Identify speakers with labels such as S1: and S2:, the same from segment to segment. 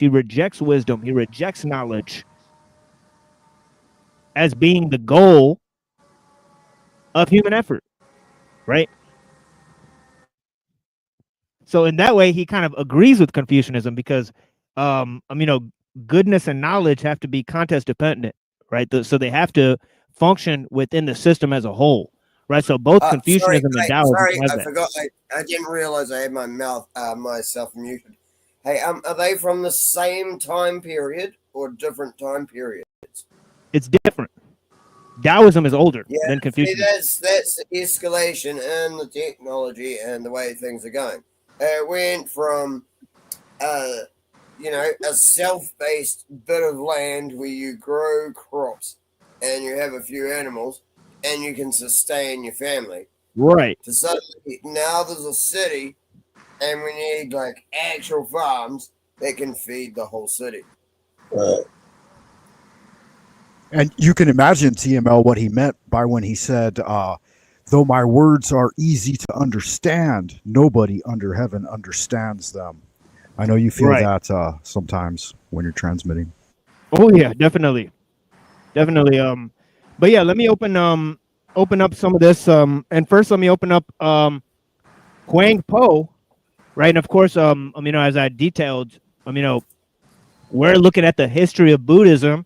S1: He rejects wisdom. He rejects knowledge as being the goal of human effort, right? So in that way, he kind of agrees with Confucianism because, goodness and knowledge have to be context dependent, right? So they have to function within the system as a whole, right? So both
S2: Sorry,
S1: Confucianism and
S2: mate,
S1: Taoism
S2: sorry,
S1: have
S2: I
S1: that.
S2: forgot. I didn't realize I had myself muted. Hey, are they from the same time period or different time periods?
S1: It's different. Taoism is older
S2: Yeah,
S1: than
S2: see,
S1: Confucianism.
S2: that's the escalation in the technology and the way things are going. It went from, uh, a self-based bit of land where you grow crops and you have a few animals and you can sustain your family.
S1: Right.
S2: To suddenly now there's a city and we need like actual farms that can feed the whole city.
S3: And you can imagine, TML, what he meant by when he said, though my words are easy to understand, nobody under heaven understands them. I know you feel
S1: Right.
S3: that sometimes when you're transmitting.
S1: Oh yeah, definitely. Definitely. But yeah, let me open up some of this. And first let me open up Huang Po, right? And of course, as I detailed, we're looking at the history of Buddhism,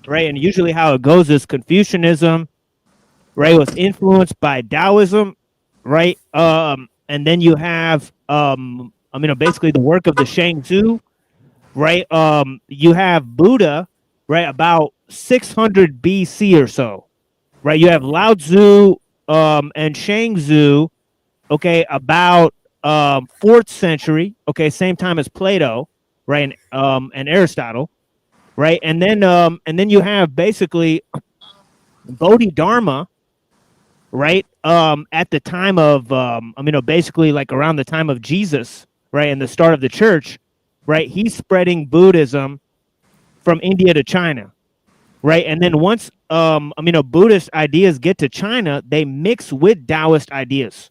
S1: right? And usually how it goes is Confucianism, right, was influenced by Taoism, right? And then you have basically the work of the Shang right? You have Buddha, right, about 600 BC or so, right? You have Lao Tzu and Shang Tzu, okay, about 4th century, okay, same time as Plato, right, and Aristotle, right? And then you have basically Bodhidharma, right? At the time of basically like around the time of Jesus, right, and the start of the church, right? He's spreading Buddhism from India to China, right? And then once Buddhist ideas get to China, they mix with Taoist ideas,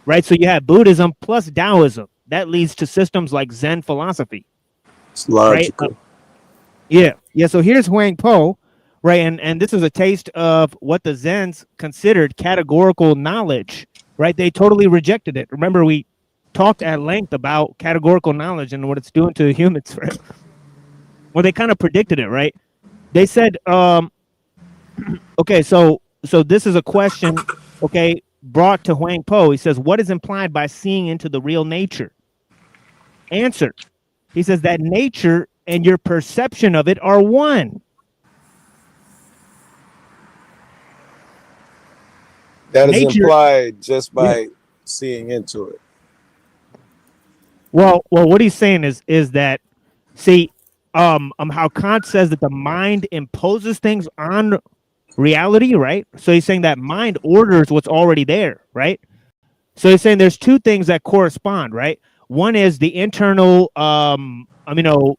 S1: right? So you have Buddhism plus Taoism. That leads to systems like Zen philosophy.
S4: It's logical.
S1: Right? Yeah. So here's Huang Po, right? And this is a taste of what the Zens considered categorical knowledge, right? They totally rejected it. Remember, we talked at length about categorical knowledge and what it's doing to humans, right? Well, they kind of predicted it, right? They said, okay, so this is a question, okay, brought to Huang Po. He says, what is implied by seeing into the real nature? Answer. He says that nature and your perception of it are one.
S4: That is implied just by seeing into it.
S1: Well, what he's saying is that, see, how Kant says that the mind imposes things on reality, right? So he's saying that mind orders what's already there, right? So he's saying there's two things that correspond, right? One is the internal,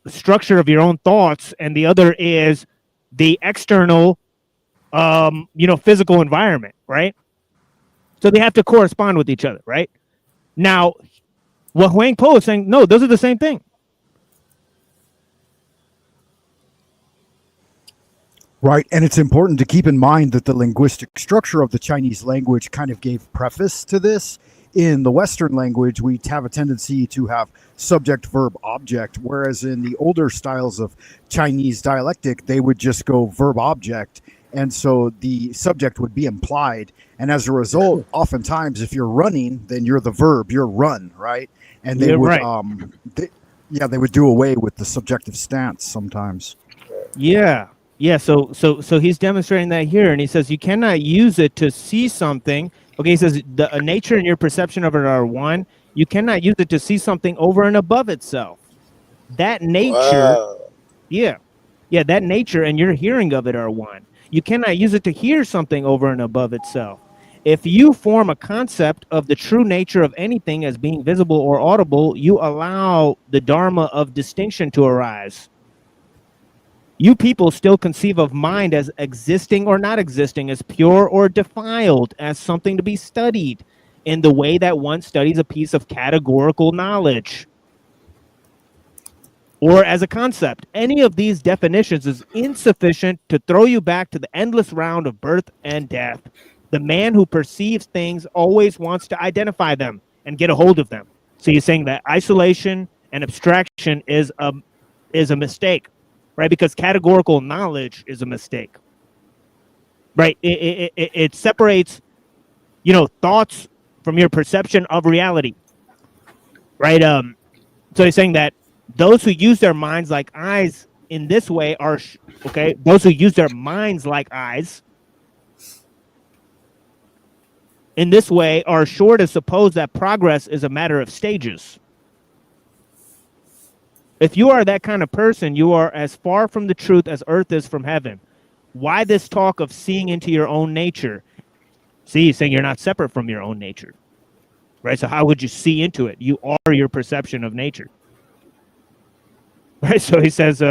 S1: structure of your own thoughts, and the other is the external, physical environment, right? So they have to correspond with each other, right? Now, what Huang Po is saying, no, those are the same thing.
S3: Right, and it's important to keep in mind that the linguistic structure of the Chinese language kind of gave preface to this. In the Western language, we have a tendency to have subject, verb, object, whereas in the older styles of Chinese dialectic, they would just go verb, object, and so the subject would be implied. And as a result, oftentimes, if you're running, then you're the verb, you're run, right? And they would, they would do away with the subjective stance sometimes.
S1: Yeah. So he's demonstrating that here, and he says you cannot use it to see something. Okay, he says the nature and your perception of it are one. You cannot use it to see something over and above itself. That nature, that nature and your hearing of it are one. You cannot use it to hear something over and above itself. If you form a concept of the true nature of anything as being visible or audible, you allow the dharma of distinction to arise. You people still conceive of mind as existing or not existing, as pure or defiled, as something to be studied in the way that one studies a piece of categorical knowledge. or as a concept. Any of these definitions is insufficient to throw you back to the endless round of birth and death. The man who perceives things always wants to identify them and get a hold of them. So you're saying that isolation and abstraction is a mistake, right? Because categorical knowledge is a mistake, right? It separates, thoughts from your perception of reality, right? So he's saying that those who use their minds like eyes in this way are okay. Those who use their minds like eyes in this way are sure to suppose that progress is a matter of stages. If you are that kind of person, you are as far from the truth as earth is from heaven. Why this talk of seeing into your own nature? See, he's saying you're not separate from your own nature, right? So how would you see into it? You are your perception of nature, right? So he says,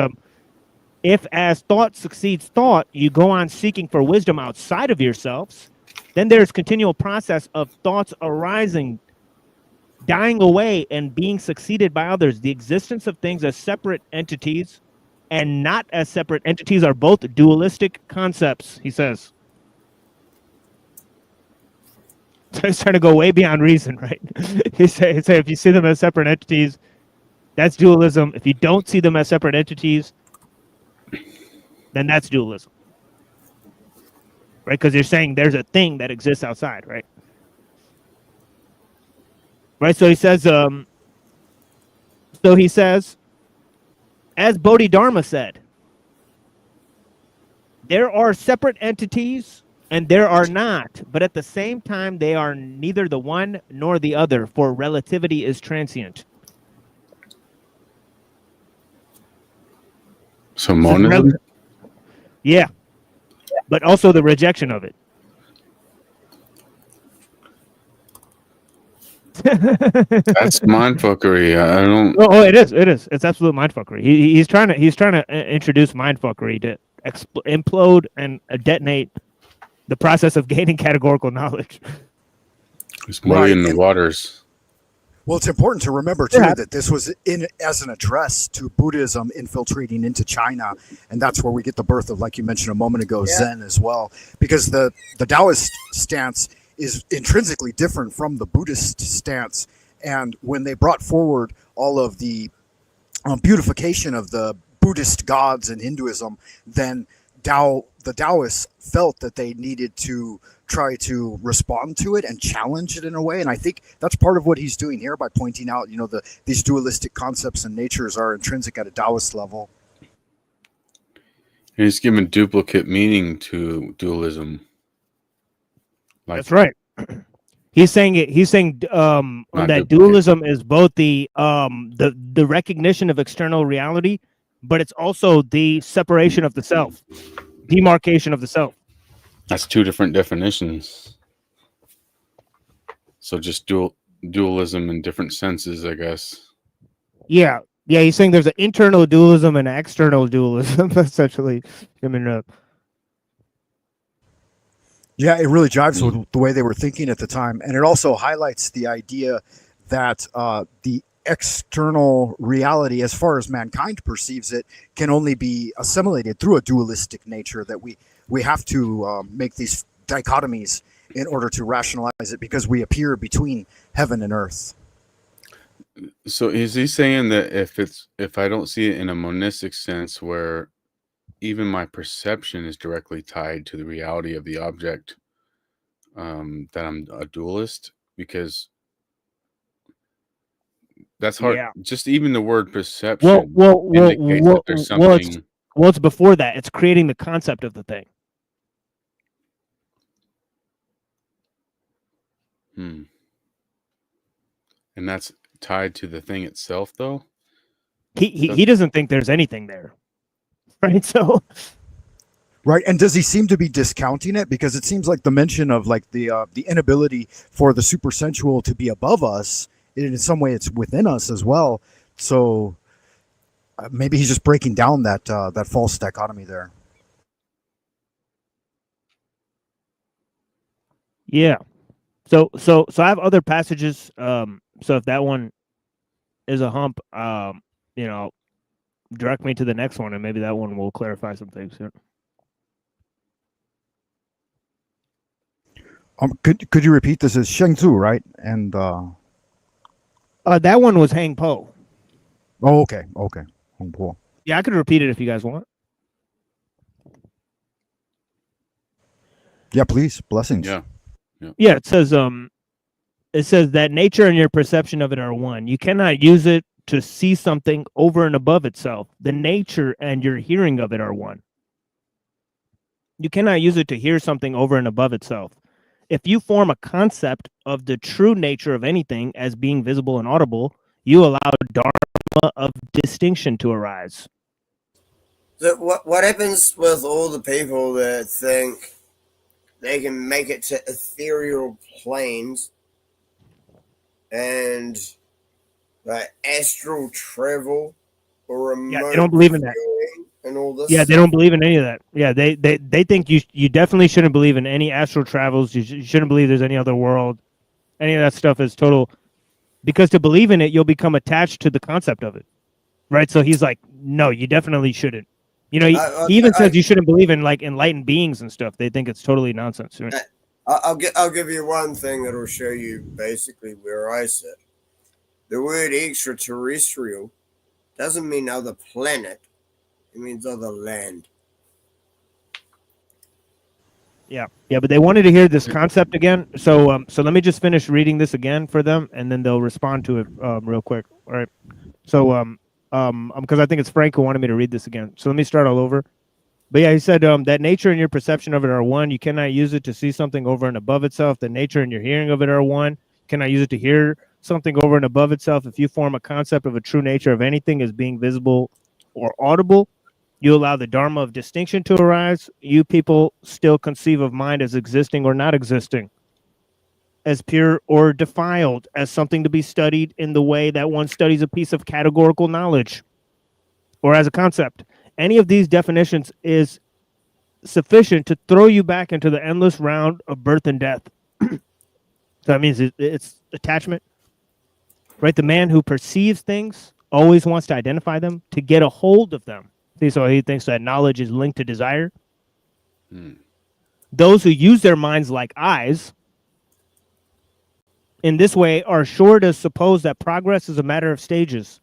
S1: if as thought succeeds thought, you go on seeking for wisdom outside of yourselves, then there's continual process of thoughts arising, dying away, and being succeeded by others. The existence of things as separate entities and not as separate entities are both dualistic concepts, he says. So he's trying to go way beyond reason, right? He say if you see them as separate entities, that's dualism. If you don't see them as separate entities, then that's dualism, right? Because you're saying there's a thing that exists outside, right? Right. So he says, as Bodhidharma said, there are separate entities and there are not, but at the same time, they are neither the one nor the other, for relativity is transient.
S5: So monism?
S1: Yeah, but also the rejection of it.
S5: That's mindfuckery. I don't.
S1: Oh, it is. It is. It's absolute mindfuckery. He's trying to introduce mindfuckery to implode and detonate the process of gaining categorical knowledge.
S5: It's muddying the waters.
S3: Well, it's important to remember too that this was as an address to Buddhism infiltrating into China, and that's where we get the birth of, like you mentioned a moment ago, Zen as well. Because the Taoist stance is intrinsically different from the Buddhist stance, and when they brought forward all of the beautification of the Buddhist gods in Hinduism, then the Taoists felt that they needed to try to respond to it and challenge it in a way, and I think that's part of what he's doing here by pointing out, these dualistic concepts and natures are intrinsic at a Taoist level.
S5: And he's giving duplicate meaning to dualism.
S1: That's right. He's saying that dualism is both the recognition of external reality, but it's also the separation of the self, demarcation of the self.
S5: That's two different definitions. So just dualism in different senses, I guess.
S1: Yeah. He's saying there's an internal dualism and an external dualism, essentially. I mean,
S3: yeah, it really jives with the way they were thinking at the time, and it also highlights the idea that the external reality, as far as mankind perceives it, can only be assimilated through a dualistic nature. That we have to make these dichotomies in order to rationalize it, because we appear between heaven and earth.
S5: So is he saying that if I don't see it in a monistic sense, where even my perception is directly tied to the reality of the object, that I'm a dualist? Because that's hard.
S1: Yeah.
S5: Just even the word perception indicates that there's something.
S1: Well, it's before that. It's creating the concept of the thing.
S5: And that's tied to the thing itself, though.
S3: He
S1: doesn't think there's anything there, right? So,
S3: right. And does he seem to be discounting it? Because it seems like the mention of like the inability for the supersensual to be above us, in some way, it's within us as well. So maybe he's just breaking down that false dichotomy there.
S1: Yeah. So I have other passages. So if that one is a hump, direct me to the next one, and maybe that one will clarify some things. Yeah.
S3: Could you repeat this? Is Shengzu, right? And
S1: that one was Hang Po.
S3: oh, okay, Hong Po.
S1: Yeah, I could repeat it if you guys want.
S3: Yeah, please. Blessings.
S5: Yeah.
S1: Yeah, it says that nature and your perception of it are one. You cannot use it to see something over and above itself. The nature and your hearing of it are one. You cannot use it to hear something over and above itself. If you form a concept of the true nature of anything as being visible and audible, you allow dharma of distinction to arise.
S2: So what happens with all the people that think they can make it to ethereal planes and like astral travel or remote
S1: they don't believe in that.
S2: And all this.
S1: Yeah, they don't believe in any of that. Yeah, they think you definitely shouldn't believe in any astral travels. You shouldn't believe there's any other world. Any of that stuff is total. Because to believe in it, you'll become attached to the concept of it, right? So he's like, no, you definitely shouldn't. You know, he even says you shouldn't believe in like enlightened beings and stuff. They think it's totally nonsense. Right?
S2: I'll give you one thing that'll show you basically where I sit. The word extraterrestrial doesn't mean other planet. It means other land.
S1: Yeah, but they wanted to hear this concept again. So let me just finish reading this again for them, and then they'll respond to it real quick. All right. So because I think it's Frank who wanted me to read this again. So let me start all over. But yeah, he said that nature and your perception of it are one. You cannot use it to see something over and above itself. The nature and your hearing of it are one. You cannot use it to hear something over and above itself. If you form a concept of a true nature of anything as being visible or audible, you allow the dharma of distinction to arise. You people still conceive of mind as existing or not existing, as pure or defiled, as something to be studied in the way that one studies a piece of categorical knowledge, or as a concept. Any of these definitions is sufficient to throw you back into the endless round of birth and death. So that means it's attachment, right? The man who perceives things always wants to identify them to get a hold of them. See, so he thinks that knowledge is linked to desire. Those who use their minds like eyes in this way are sure to suppose that progress is a matter of stages.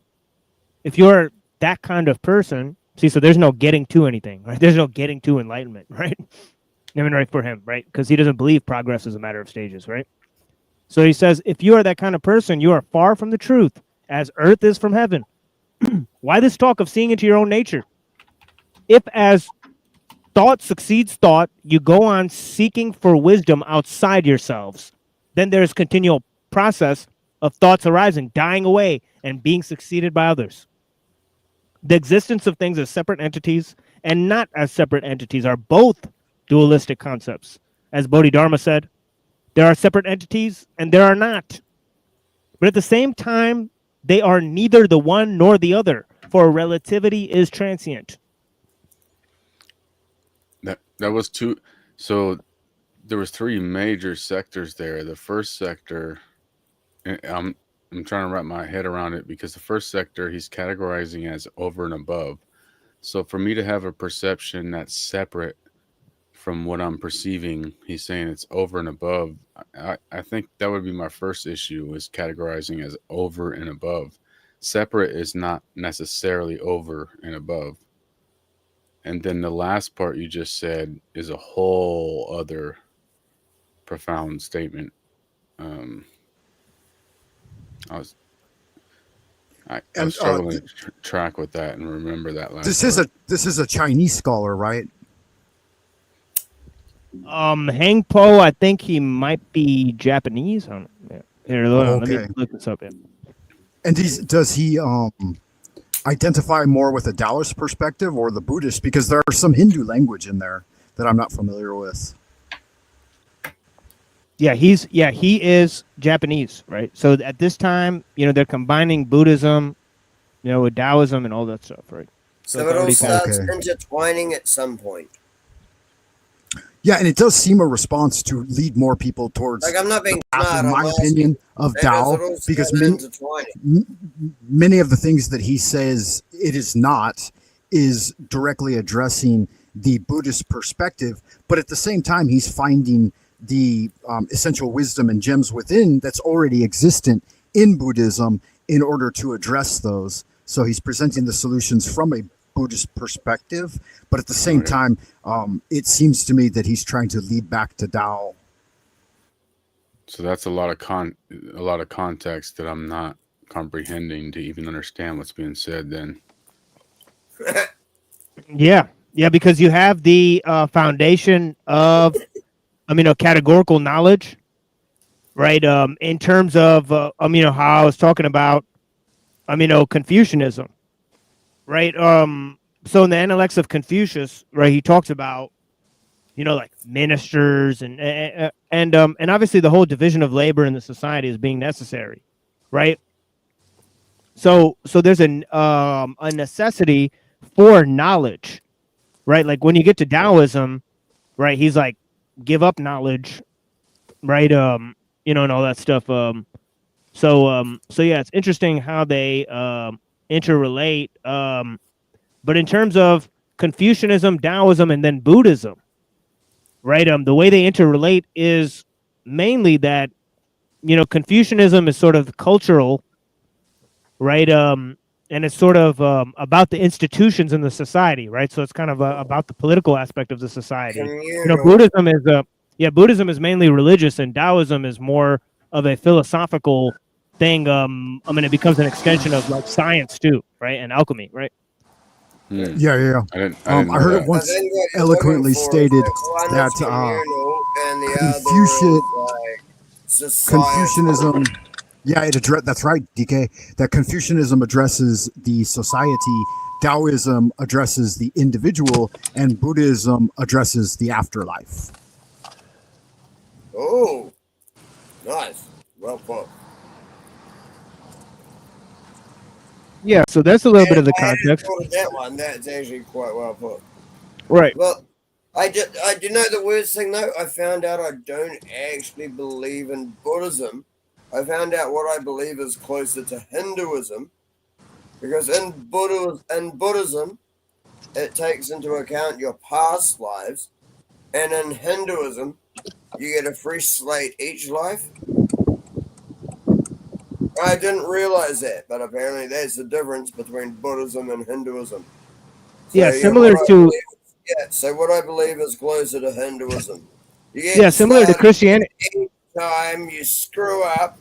S1: If you're that kind of person, see, so there's no getting to anything, right? There's no getting to enlightenment, right? I mean, right, for him, right? Because he doesn't believe progress is a matter of stages, right? So he says, if you are that kind of person, you are far from the truth, as earth is from heaven. Why this talk of seeing into your own nature? If as thought succeeds thought, you go on seeking for wisdom outside yourselves, then there is continual process of thoughts arising, dying away, and being succeeded by others. The existence of things as separate entities and not as separate entities are both dualistic concepts. As Bodhidharma said, there are separate entities and there are not. But at the same time, they are neither the one nor the other, for relativity is transient.
S5: That was two. So there was three major sectors there. The first sector, I'm trying to wrap my head around it, because the first sector he's categorizing as over and above. So for me to have a perception that's separate from what I'm perceiving, he's saying it's over and above. I think that would be my first issue, is categorizing as over and above. Separate is not necessarily over and above. And then the last part you just said is a whole other profound statement. I was struggling to track with that and remember that last.
S3: This is a Chinese scholar, right?
S1: Hang Po, I think he might be Japanese. Here, let me look this up.
S3: And does he identify more with the Taoist perspective or the Buddhist? Because there are some Hindu language in there that I'm not familiar with.
S1: Yeah, he is Japanese, right? So at this time, they're combining Buddhism, with Taoism and all that stuff, right?
S2: So it all starts intertwining at some point.
S3: Yeah, and it does seem a response to lead more people towards,
S2: Like, I'm not being
S3: the path,
S2: smart,
S3: in my opinion, of
S2: and does it
S3: Tao,
S2: also
S3: because
S2: intertwining?
S3: many of the things that he says it is not is directly addressing the Buddhist perspective, but at the same time, he's finding the essential wisdom and gems within that's already existent in Buddhism in order to address those. So he's presenting the solutions from a Buddhist perspective, but at the same
S5: Okay.
S3: time, it seems to me that he's trying to lead back to Tao.
S5: So that's a lot of context that I'm not comprehending to even understand what's being said. Then
S1: Yeah, yeah, because you have the foundation of, categorical knowledge, right? In terms of, how I was talking about, Confucianism, right? So in the Analects of Confucius, right, he talks about, like ministers and obviously the whole division of labor in the society as being necessary, right? So there's a necessity for knowledge, right? Like when you get to Taoism, right, he's like, give up knowledge, right? And all that stuff. So yeah, it's interesting how they interrelate. But in terms of Confucianism, Taoism, and then Buddhism, right? The way they interrelate is mainly that, Confucianism is sort of cultural, right? And it's sort of about the institutions in the society, right? So it's kind of about the political aspect of the society.
S2: Communal.
S1: Buddhism is mainly religious, and Taoism is more of a philosophical thing. It becomes an extension of like science too, right? And alchemy, right?
S3: Yeah.
S5: I didn't
S3: I
S5: know
S3: heard
S5: that.
S3: it once
S2: I think what you're
S3: eloquently
S2: looking for
S3: stated
S2: is one
S3: that
S2: is communal and the
S3: Confucius-
S2: other is like society.
S3: Confucianism, yeah, that's right, DK. That Confucianism addresses the society, Taoism addresses the individual, and Buddhism addresses the afterlife.
S2: Oh, nice. Well put.
S1: Yeah. So that's a little bit of the
S2: I hadn't
S1: context,
S2: thought of that one. That's actually quite well put.
S1: right?
S2: Well, I do know the worst thing though. I found out I don't actually believe in Buddhism. I found out what I believe is closer to Hinduism, because in Buddhism, it takes into account your past lives, and in Hinduism, you get a fresh slate each life. I didn't realize that, but apparently that's the difference between Buddhism and Hinduism. So,
S1: Yeah, similar to
S2: so what I believe is closer to Hinduism. You get
S1: yeah, similar to
S2: started
S1: Christianity.
S2: each time you screw up.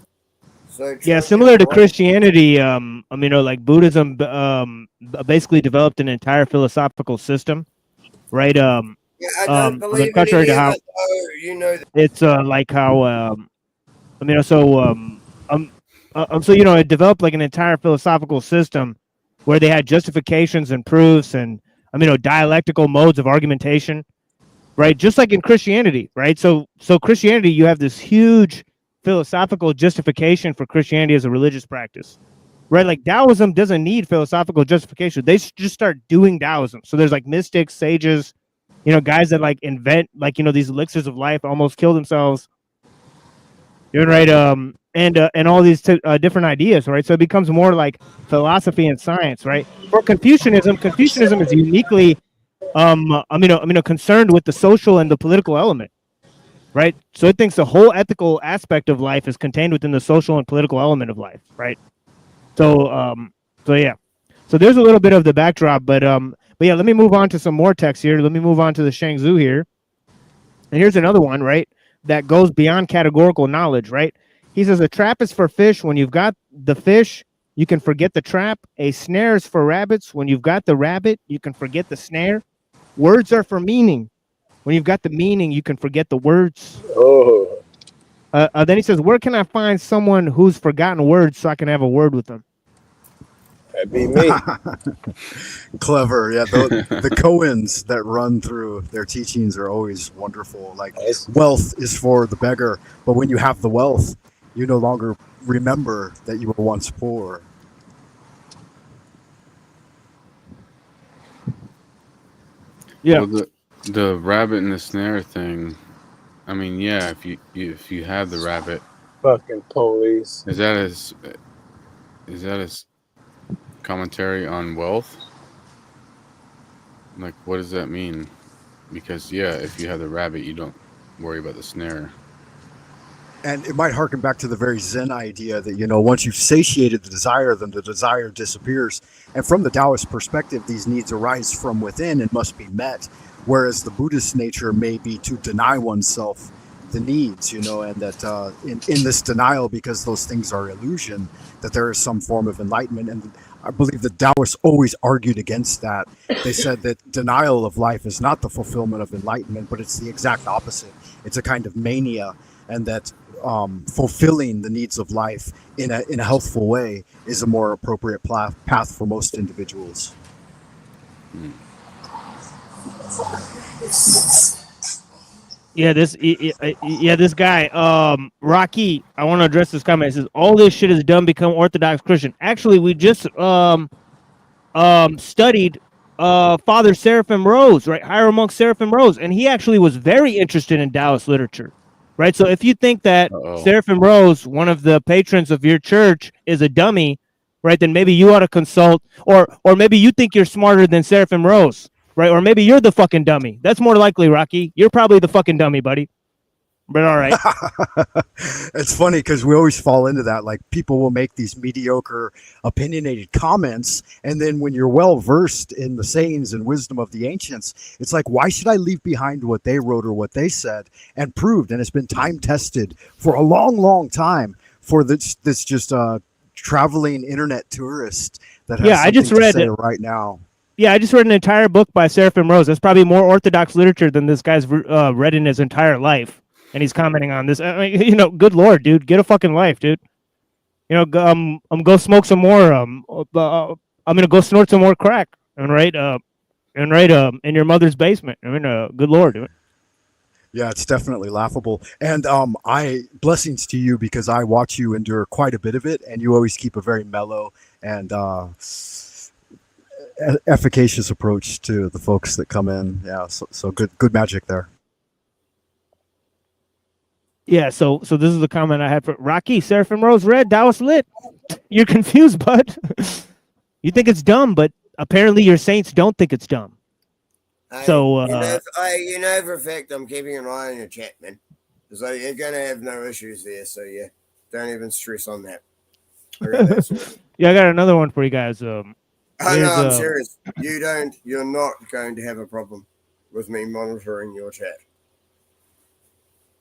S2: So
S1: Yeah,
S2: try
S1: similar to
S2: right.
S1: Christianity, like Buddhism, basically developed an entire philosophical system, right?
S2: Yeah, I don't believe in
S1: Contrary to
S2: any of
S1: how
S2: it, though. You know that.
S1: it's like how, it developed like an entire philosophical system where they had justifications and proofs and, dialectical modes of argumentation, right? Just like in Christianity, right? So Christianity, you have this huge philosophical justification for Christianity as a religious practice, right? Like Taoism doesn't need philosophical justification. They just start doing Taoism. So there's like mystics, sages, guys that like invent like, these elixirs of life, almost kill themselves. You're right. And all these different ideas, right? So it becomes more like philosophy and science, right? For Confucianism is uniquely concerned with the social and the political element, right? So it thinks the whole ethical aspect of life is contained within the social and political element of life, right? So yeah. So there's a little bit of the backdrop, but yeah, let me move on to some more text here. Let me move on to the Shangzhou here. And here's another one, right? That goes beyond categorical knowledge, right? He says a trap is for fish. When you've got the fish, you can forget the trap. A snare is for rabbits. When you've got the rabbit, you can forget the snare. Words are for meaning. When you've got the meaning, you can forget the words.
S4: Oh,
S1: Then he says, where can I find someone who's forgotten words so I can have a word with them?
S4: that'd be me.
S3: Clever, yeah. The koans that run through their teachings are always wonderful. Like, wealth is for the beggar, but when you have the wealth, you no longer remember that you were once poor.
S1: Yeah.
S5: Well, The rabbit and the snare thing. I mean, yeah, if you have the rabbit,
S4: Fucking police.
S5: is that a commentary on wealth? Like, what does that mean? Because yeah, if you have the rabbit, you don't worry about the snare.
S3: And it might harken back to the very Zen idea that, once you've satiated the desire, then the desire disappears. And from the Taoist perspective, these needs arise from within and must be met. Whereas the Buddhist nature may be to deny oneself the needs, and that in this denial, because those things are illusion, that there is some form of enlightenment. And I believe the Taoists always argued against that. They said that denial of life is not the fulfillment of enlightenment, but it's the exact opposite. It's a kind of mania, and that fulfilling the needs of life in a healthful way is a more appropriate path for most individuals.
S1: Yeah, this guy, Rocky. I want to address this comment. It says all this shit is done become Orthodox Christian. Actually, we just studied Father Seraphim Rose, right? Higher Monk Seraphim Rose, and he actually was very interested in Taoist literature. Right, so if you think that Seraphim Rose, one of the patrons of your church, is a dummy, right, then maybe you ought to consult, or maybe you think you're smarter than Seraphim Rose, right, or maybe you're the fucking dummy. That's more likely, Rocky. You're probably the fucking dummy, buddy. But all right.
S3: It's funny because we always fall into that. Like, people will make these mediocre, opinionated comments, and then when you're well versed in the sayings and wisdom of the ancients, it's like, why should I leave behind what they wrote or what they said? And proved, and it's been time tested for a long, long time for this just traveling internet tourist that has something
S1: I just read
S3: to say right now.
S1: Yeah, I just read an entire book by Seraphim Rose. That's probably more Orthodox literature than this guy's read in his entire life. And he's commenting on this. I mean, good Lord, dude, get a fucking life, dude. I'm go smoke some more. I'm gonna go snort some more crack. In your mother's basement. I mean, good Lord, dude.
S3: Yeah, it's definitely laughable. And I blessings to you, because I watch you endure quite a bit of it, and you always keep a very mellow and efficacious approach to the folks that come in. Yeah, so good magic there.
S1: Yeah, so this is the comment I had for Rocky. Seraphim Rose read Taoist lit. You're confused, bud. You think it's dumb, but apparently your saints don't think it's dumb. So
S2: you know for a fact I'm keeping an eye on your chat, man. So you're gonna have no issues there. So yeah, don't even stress on that.
S1: Yeah, I got another one for you guys.
S2: I'm serious. You're not going to have a problem with me monitoring your chat.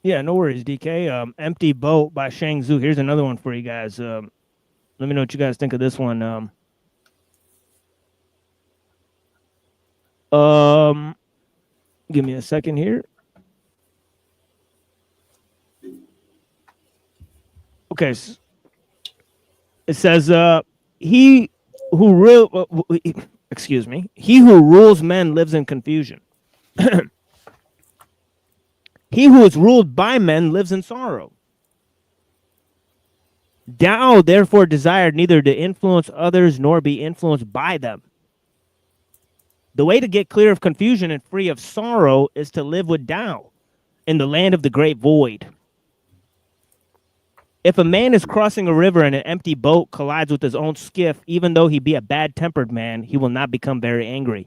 S1: Yeah, no worries, DK. Empty Boat by Shang Zhu. Here's another one for you guys. Let me know what you guys think of this one. Give me a second here. Okay. It says, he who rules men lives in confusion. He who is ruled by men lives in sorrow. Tao therefore desired neither to influence others nor be influenced by them. The way to get clear of confusion and free of sorrow is to live with Tao in the land of the great void. If a man is crossing a river and an empty boat collides with his own skiff, even though he be a bad-tempered man, he will not become very angry.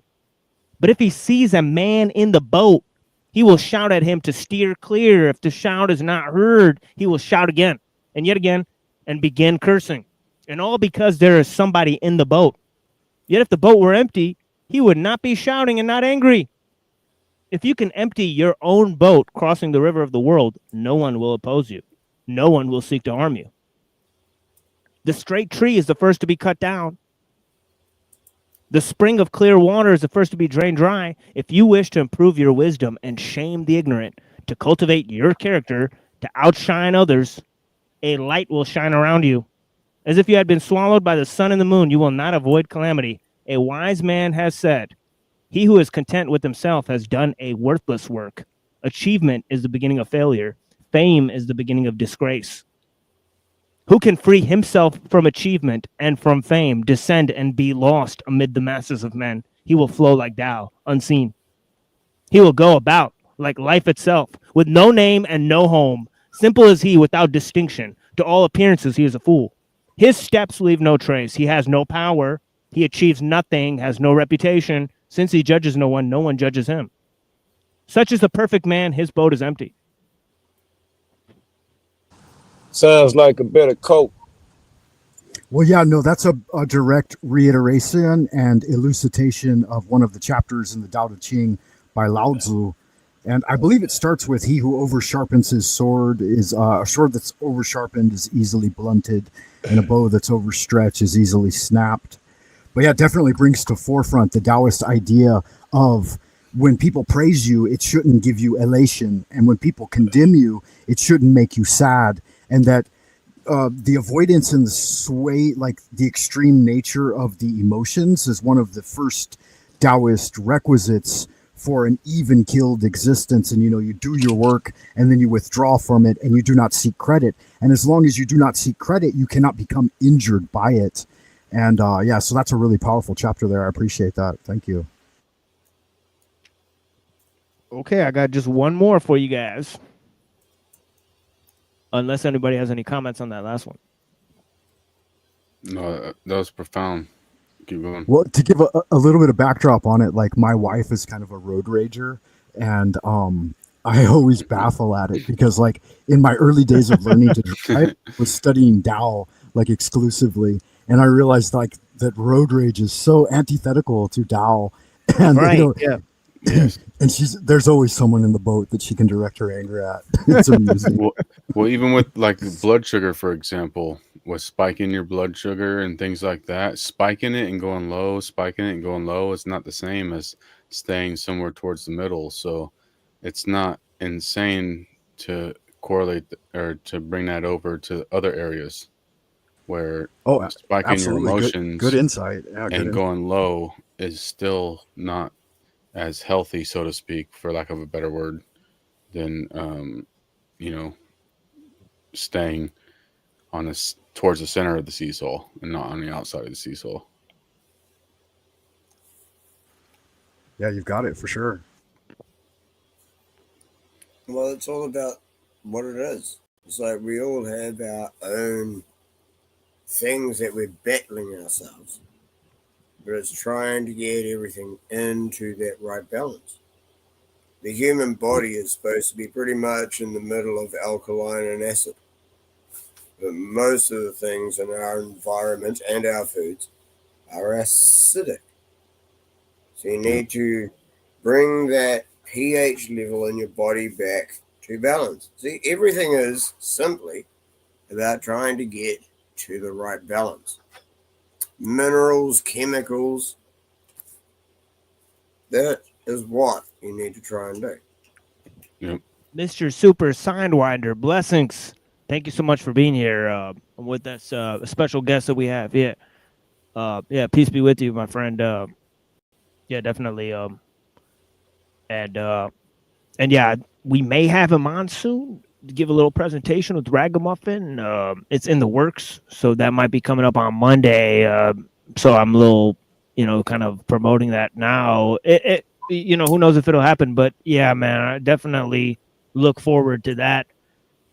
S1: But if he sees a man in the boat, he will shout at him to steer clear. If the shout is not heard, he will shout again and yet again and begin cursing. And all because there is somebody in the boat. Yet if the boat were empty, he would not be shouting and not angry. If you can empty your own boat crossing the river of the world, no one will oppose you. No one will seek to harm you. The straight tree is the first to be cut down. The spring of clear water is the first to be drained dry. If you wish to improve your wisdom and shame the ignorant, to cultivate your character, to outshine others, a light will shine around you. As if you had been swallowed by the sun and the moon, you will not avoid calamity. A wise man has said, he who is content with himself has done a worthless work. Achievement is the beginning of failure. Fame is the beginning of disgrace. Who can free himself from achievement and from fame, descend and be lost amid the masses of men? He will flow like Tao, unseen. He will go about like life itself, with no name and no home. Simple as he, without distinction. To all appearances, he is a fool. His steps leave no trace. He has no power. He achieves nothing, has no reputation. Since he judges no one judges him. Such is the perfect man, his boat is empty.
S4: Sounds like a bit of coke.
S3: Well, yeah, no, that's a direct reiteration and elucidation of one of the chapters in the Tao Te Ching by Lao Tzu. And I believe it starts with, he who oversharpens his sword is a sword that's oversharpened is easily blunted, and a bow that's overstretched is easily snapped. But yeah, it definitely brings to forefront the Taoist idea of when people praise you, it shouldn't give you elation. And when people condemn you, it shouldn't make you sad. And that the avoidance and the sway, like the extreme nature of the emotions, is one of the first Taoist requisites for an even-keeled existence. And, you do your work and then you withdraw from it and you do not seek credit. And as long as you do not seek credit, you cannot become injured by it. And yeah, so that's a really powerful chapter there. I appreciate that. Thank you.
S1: Okay, I got just one more for you guys. Unless anybody has any comments on that last one.
S5: No, that was profound. Keep going.
S3: Well, to give a little bit of backdrop on it, like my wife is kind of a road rager, and I always baffle at it because, like, in my early days of learning to drive, I was studying Tao like exclusively, and I realized like that road rage is so antithetical to Tao, and
S1: right, yeah.
S3: Yes. And there's always someone in the boat that she can direct her anger at. It's amusing.
S5: Well, even with like blood sugar, for example, with spiking your blood sugar and things like that, spiking it and going low, spiking it and going low is not the same as staying somewhere towards the middle. So it's not insane to correlate or to bring that over to other areas where spiking
S3: absolutely.
S5: your emotions
S3: good insight. Yeah,
S5: and going low is still not as healthy, so to speak, for lack of a better word, than staying on this towards the center of the seesaw and not on the outside of the seesaw.
S3: Yeah, you've got it for sure.
S2: Well, it's all about what it is. It's like we all have our own things that we're battling ourselves, but it's trying to get everything into that right balance. The human body is supposed to be pretty much in the middle of alkaline and acid. But most of the things in our environment and our foods are acidic. So you need to bring that pH level in your body back to balance. See, everything is simply about trying to get to the right balance. Minerals, chemicals, that is what you need to try and do.
S5: Yep.
S1: Mr. Super Sidewinder, blessings. Thank you so much for being here with us, a special guest that we have. Yeah. Peace be with you, my friend. Yeah, definitely. And yeah, we may have him on soon to give a little presentation with Ragamuffin. It's in the works, so that might be coming up on Monday. So I'm a little, kind of promoting that now. Who knows if it'll happen, but yeah, man, I definitely look forward to that.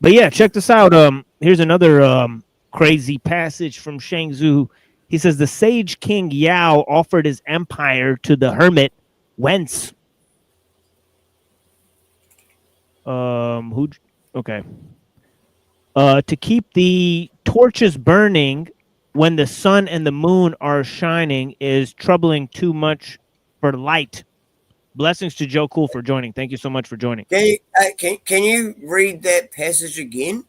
S1: But yeah, check this out. Here's another crazy passage from Shang Tzu. He says the sage King Yao offered his empire to the hermit Wentz. Okay. To keep the torches burning when the sun and the moon are shining is troubling too much for light. Blessings to Joe Cool for joining. Thank you so much for joining.
S2: Can you read that passage again?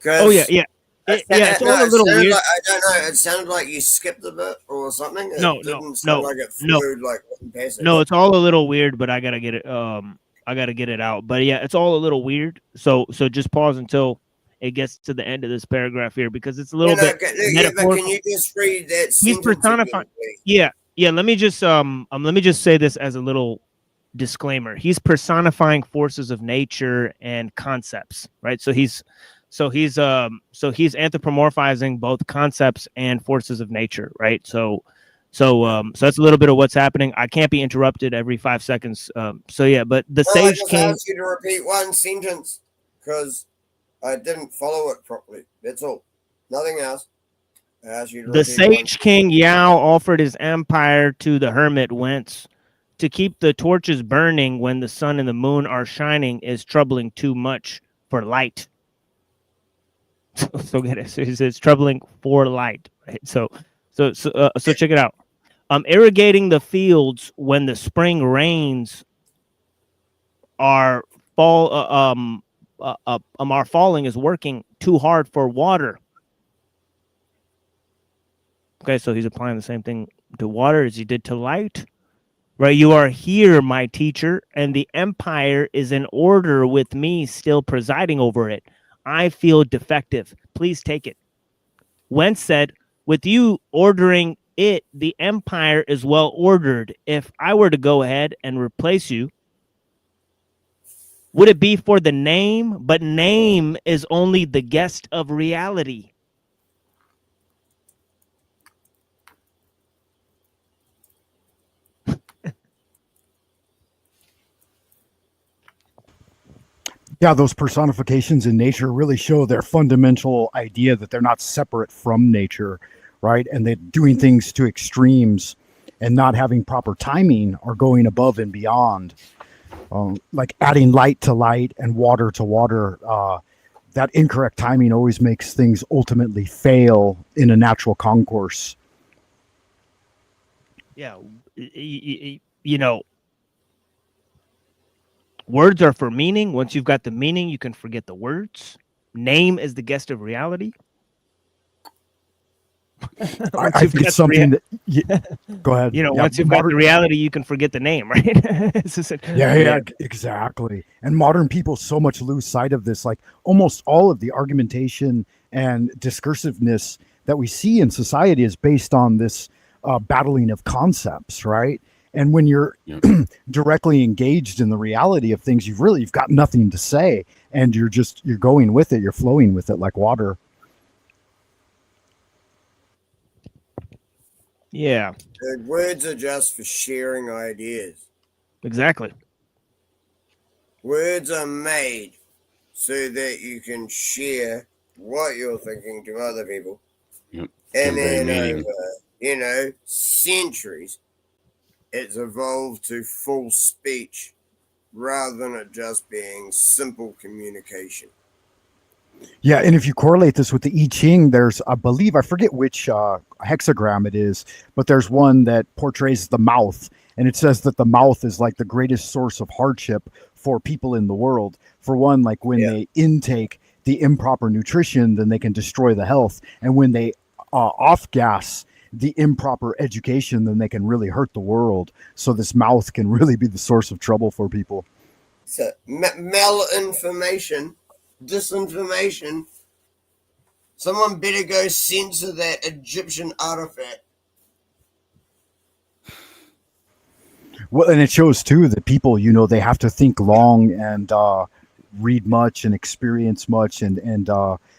S1: Oh yeah. It's all a little weird.
S2: I don't know. It sounded like you skipped a bit or something. It didn't sound like it flowed like one passage.
S1: No, it's all a little weird, but I gotta get it. I gotta get it out. But yeah, it's all a little weird. So just pause until it gets to the end of this paragraph here because it's a little bit.
S2: But can you just read that?
S1: He's personifying. Yeah. Let me just say this as a little disclaimer. He's personifying forces of nature and concepts, right? So he's anthropomorphizing both concepts and forces of nature, right? So So so that's a little bit of what's happening. I can't be interrupted every 5 seconds. So yeah, but the
S2: Well, I
S1: Sage
S2: just
S1: King.
S2: asked you to repeat one sentence because I didn't follow it properly. That's all. Nothing else. I asked you to
S1: The
S2: repeat one.
S1: Sage King Yao offered his empire to the hermit whence to keep the torches burning when the sun and the moon are shining is troubling too much for light. So get it. So he says troubling for light. Right. So check it out. Irrigating the fields when the spring rains are are falling is working too hard for water. Okay, so he's applying the same thing to water as he did to light. Right, you are here, my teacher, and the empire is in order with me still presiding over it. I feel defective. Please take it. Wentz said, with you ordering it, the empire is well ordered. If I were to go ahead and replace you, would it be for the name? But name is only the guest of reality.
S3: Yeah, those personifications in nature really show their fundamental idea that they're not separate from nature, right? And that doing things to extremes and not having proper timing are going above and beyond. Like adding light to light and water to water. That incorrect timing always makes things ultimately fail in a natural concourse.
S1: Yeah, you know, words are for meaning. Once you've got the meaning, you can forget the words. Name is the guest of reality.
S3: I think it's something that. Go ahead.
S1: You know, once you've got the reality, you can forget the name, right?
S3: Yeah, exactly. And modern people so much lose sight of this. Like almost all of the argumentation and discursiveness that we see in society is based on this battling of concepts, right? And when you're directly engaged in the reality of things, you've got nothing to say, and you're going with it, you're flowing with it like water.
S1: Yeah.
S2: Words are just for sharing ideas.
S1: Exactly.
S2: Words are made so that you can share what you're thinking to other people.
S5: Yep.
S2: And then over, centuries, it's evolved to full speech rather than it just being simple communication.
S3: Yeah, and if you correlate this with the I Ching, there's, I believe, I forget which hexagram it is, but there's one that portrays the mouth, and it says that the mouth is like the greatest source of hardship for people in the world. For one, like when they intake the improper nutrition, then they can destroy the health, and when they off gas the improper education, then they can really hurt the world. So this mouth can really be the source of trouble for people.
S2: So malinformation, disinformation. Someone better go censor that Egyptian artifact.
S3: Well, and it shows too that people, they have to think long and read much and experience much and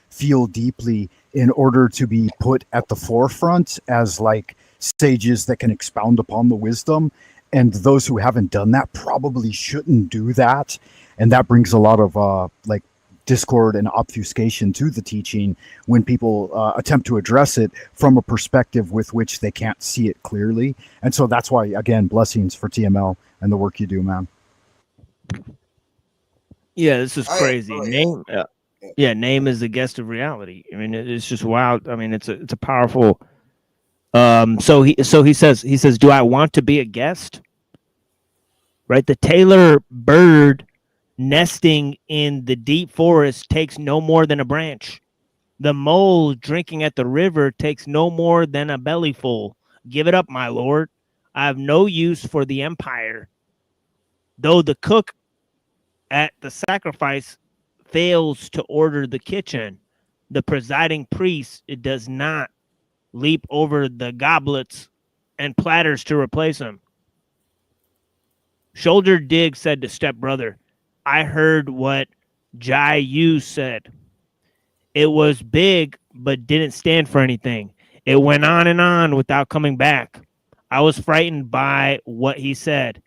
S3: feel deeply in order to be put at the forefront as like sages that can expound upon the wisdom. And those who haven't done that probably shouldn't do that. And that brings a lot of like discord and obfuscation to the teaching when people attempt to address it from a perspective with which they can't see it clearly. And so that's why, again, blessings for TML and the work you do, man.
S1: Yeah, this is crazy. Name, name is the guest of reality. I mean, it's just wild. I mean, it's a powerful. So he says, do I want to be a guest? Right, the Taylor bird nesting in the deep forest takes no more than a branch. The mole drinking at the river takes no more than a bellyful. Give it up, my lord. I have no use for the empire. Though the cook at the sacrifice fails to order the kitchen, the presiding priest does not leap over the goblets and platters to replace him. Shoulder Dig said to stepbrother, I heard what Jai Yu said. It was big, but didn't stand for anything. It went on and on without coming back. I was frightened by what he said.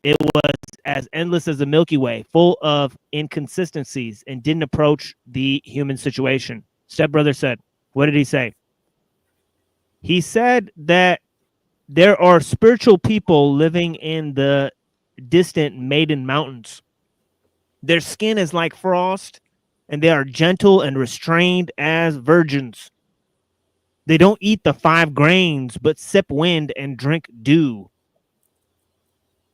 S1: It was as endless as the Milky Way, full of inconsistencies, and didn't approach the human situation. Stepbrother said, what did he say? He said that there are spiritual people living in the distant Maiden Mountains. Their skin is like frost, and they are gentle and restrained as virgins. They don't eat the 5 grains, but sip wind and drink dew.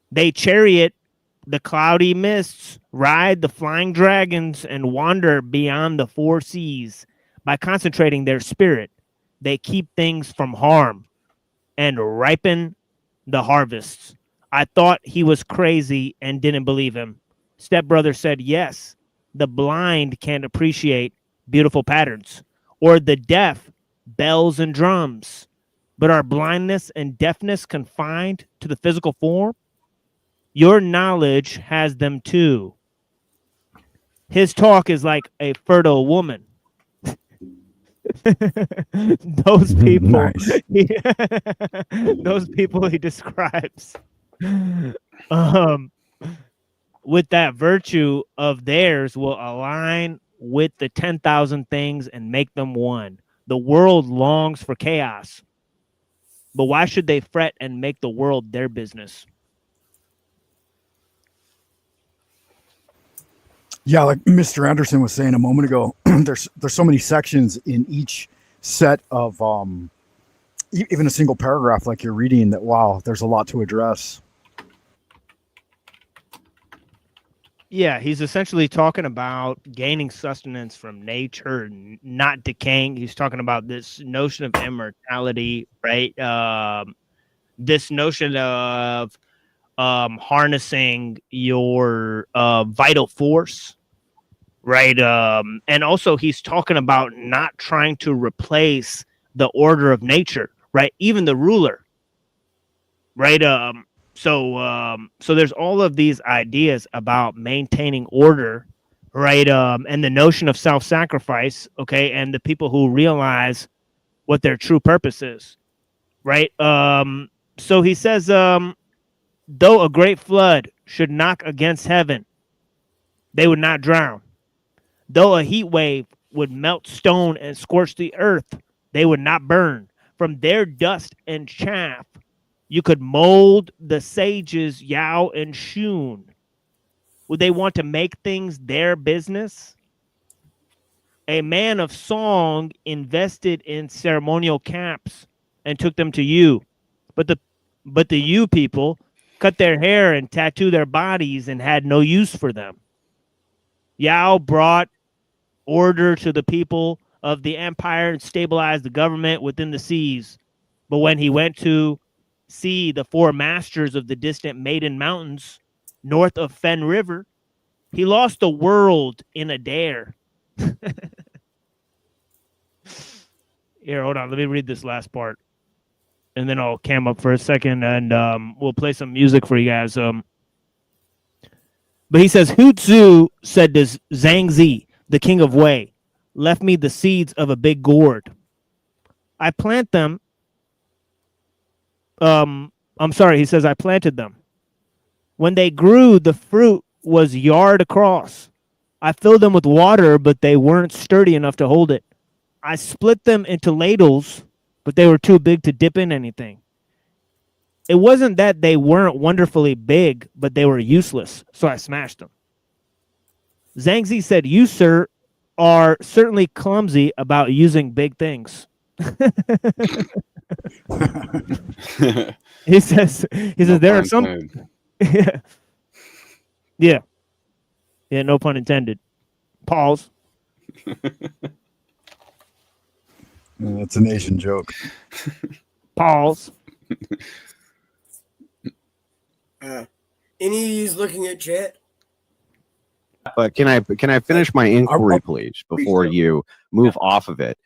S1: They chariot the cloudy mists, ride the flying dragons, and wander beyond the 4 seas. By concentrating their spirit, they keep things from harm and ripen the harvests. I thought he was crazy and didn't believe him. Stepbrother said, yes, the blind can't appreciate beautiful patterns, or the deaf bells and drums. But are blindness and deafness confined to the physical form? Your knowledge has them too. His talk is like a fertile woman. Those people,
S3: Nice.
S1: those people he describes, with that virtue of theirs will align with the 10,000 things and make them one. The world longs for chaos, but why should they fret and make the world their business?
S3: Yeah, like Mr. Anderson was saying a moment ago, there's so many sections in each set of even a single paragraph like you're reading that, wow, there's a lot to address.
S1: Yeah, he's essentially talking about gaining sustenance from nature, not decaying. He's talking about this notion of immortality, right? This notion of harnessing your vital force, right? And also he's talking about not trying to replace the order of nature, right? Even the ruler, right? So there's all of these ideas about maintaining order, right? And the notion of self-sacrifice, okay, and the people who realize what their true purpose is, right? So he says, though a great flood should knock against heaven, they would not drown. Though a heat wave would melt stone and scorch the earth, they would not burn. From their dust and chaff, you could mold the sages Yao and Shun. Would they want to make things their business? A man of song invested in ceremonial caps and took them to you. But the you people cut their hair and tattoo their bodies and had no use for them. Yao brought order to the people of the empire and stabilized the government within the seas. But when he went to see the 4 masters of the distant Maiden Mountains, north of Fen River, he lost the world in a dare. Here, hold on. Let me read this last part. And then I'll cam up for a second and we'll play some music for you guys. But he says, Hu Tzu said to Zhangzi, the king of Wei, left me the seeds of a big gourd. I plant them. I'm sorry, he says, I planted them. When they grew, the fruit was yard across. I filled them with water, but they weren't sturdy enough to hold it. I split them into ladles, but they were too big to dip in anything. It wasn't that they weren't wonderfully big, but they were useless, so I smashed them. Zhangzi said, you, sir, are certainly clumsy about using big things. He says there are some yeah, no pun intended. Pause.
S3: That's an Asian joke.
S1: Pause.
S2: Any of you's looking at chat?
S6: But can I finish my inquiry, please, before you move off of it?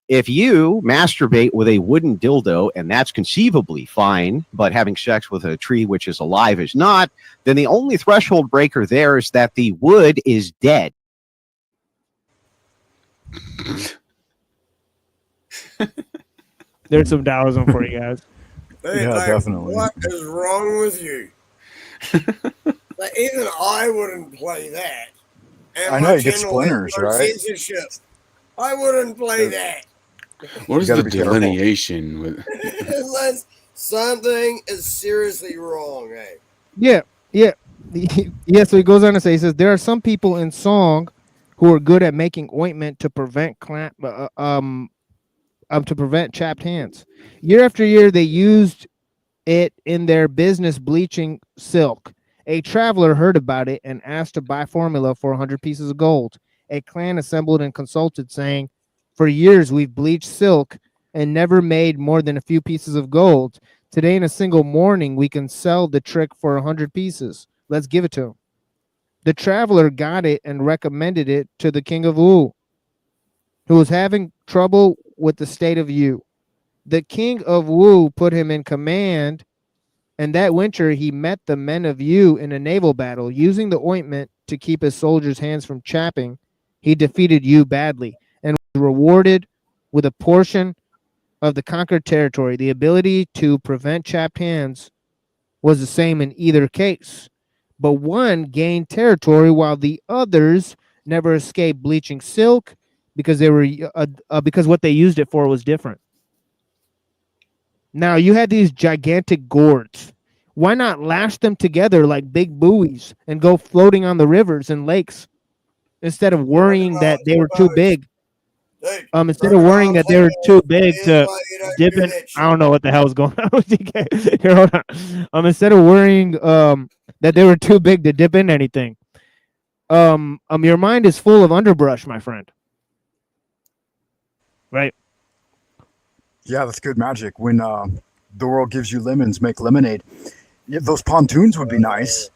S6: If you masturbate with a wooden dildo, and that's conceivably fine, but having sex with a tree which is alive is not, then the only threshold breaker there is that the wood is dead.
S1: There's some Taoism for you guys.
S3: Definitely.
S2: What is wrong with you? Like, even I wouldn't play that. And
S3: I know
S2: my
S3: you get
S2: channel has
S3: splinters,
S2: no
S3: right?
S2: censorship. I wouldn't play that.
S5: What is
S3: gotta
S5: the
S3: be careful.
S5: delineation with?
S2: Unless something is seriously wrong, eh?
S1: Yeah, yeah, yeah. So he goes on to say, he says there are some people in song who are good at making ointment to prevent to prevent chapped hands. Year after year, they used it in their business bleaching silk. A traveler heard about it and asked to buy formula for 100 pieces of gold. A clan assembled and consulted, saying, "For years we've bleached silk and never made more than a few pieces of gold. Today, in a single morning, we can sell the trick for 100 pieces. Let's give it to him." The traveler got it and recommended it to the king of Wu, who was having trouble with the state of Yu. The king of Wu put him in command, and that winter he met the men of Yu in a naval battle. Using the ointment to keep his soldiers' hands from chapping, he defeated Yu badly and was rewarded with a portion of the conquered territory. The ability to prevent chapped hands was the same in either case, but one gained territory while the others never escaped bleaching silk because they were because what they used it for was different. Now you had these gigantic gourds. Why not lash them together like big buoys and go floating on the rivers and lakes instead of worrying that they were too big?
S2: Dude,
S1: Instead of worrying that they were too big to dip in. I don't know what the hell's going on with DK. Here, hold on. Instead of worrying that they were too big to dip in anything. Your mind is full of underbrush, my friend. Right?
S3: Yeah, that's good magic. When the world gives you lemons, make lemonade. Yeah, those pontoons would be nice.